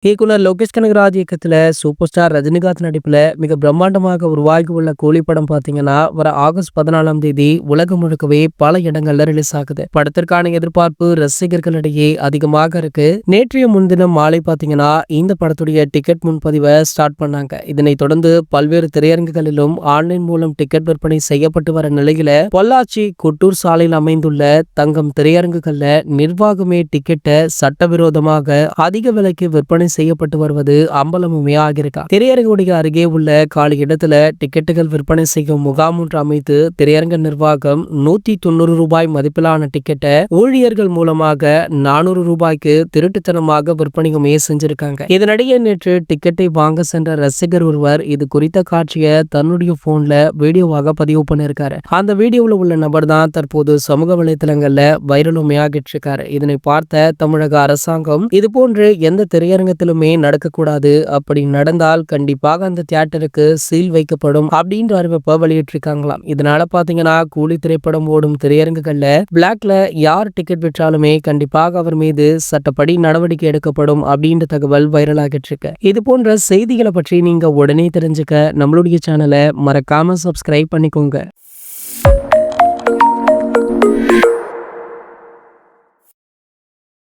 இயக்குனர் லோகேஷ் கனகராஜ் இயக்கத்துல super star Rajinikanth நடிப்புல மிக பிரம்மாண்டமாக உருவாகி உள்ள கூலி படம் பாத்தீங்கன்னா வர ஆகஸ்ட் 14ஆம் தேதி உலகம் முழுக்கவே பல இடங்கள்ல ரிலீஸ் ஆகுது. படத்திற்கான எதிர்பார்ப்பு ரசிகர்களிடையே அதிகமாக இருக்கு. நேற்றைய முன்தினம் மாலை பாத்தீங்கன்னா இந்த படத்துடைய டிக்கெட் முன்பதிவை ஸ்டார்ட் பண்ணாங்க. இதனைத் தொடர்ந்து பல்வேறு திரையரங்குகளிலும் ஆன்லைன் மூலம் டிக்கெட் விற்பனை செய்யப்பட்டு வர நிலையில பொள்ளாச்சி குட்டூர் சாலையில் அமைந்துள்ள தங்கம் திரையரங்குகள்ல நிர்வாகமே டிக்கெட்டை சட்டவிரோதமாக அதிக விலைக்கு விற்பனை செய்யப்பட்டு வருவது அம்பலமுமே ஆகியிருக்கா. திரையரங்குடைய அருகே உள்ள காலி இடத்துல டிக்கெட்டுகள் விற்பனை செய்யும் முகாம் ஒன்று அமைத்து திரையரங்க நிர்வாகம் 190 ரூபாய் மதிப்பிலான டிக்கெட்டை ஊழியர்கள் மூலமாக 400 ரூபாய்க்கு திருட்டுத்தனமாக விற்பனையுமே செஞ்சிருக்காங்க. இதனிடையே நேற்று டிக்கெட்டை வாங்க சென்ற ரசிகர் ஒருவர் இது குறித்த காட்சியை தன்னுடைய போன்ல வீடியோவாக பதிவு பண்ணிருக்காரு. அந்த வீடியோவில் உள்ள நபர் தான் தற்போது சமூக வலைதளங்கள்ல வைரலுமே ஆகிட்டு இருக்காரு. இதனை பார்த்த தமிழக அரசாங்கம் இது போன்று எந்த திரையரங்கத்திலுமே நடக்கக்கூடாது, அப்படி நடந்தால் கண்டிப்பாக அந்த தியேட்டருக்கு சீல் வைக்கப்படும் அப்படின்ற அறிவிப்பை வெளியிட்டிருக்காங்களாம். இதனால பாத்தீங்கன்னா கூலி திரைப்படம் ஓடும் திரையரங்குகள்ல பிளாக்ல யார் டிக்கெட் விற்றாலுமே கண்டிப்பாக அவர் மீது சட்டப்படி நடவடிக்கை எடுக்கப்படும் அப்படின்ற தகவல் வைரல் ஆகிட்டு இருக்கு. இது போன்ற செய்திகளை பற்றி நீங்க உடனே தெரிஞ்சுக்க நம்மளுடைய சேனலை மறக்காம சப்ஸ்கிரைப் பண்ணிக்கோங்க.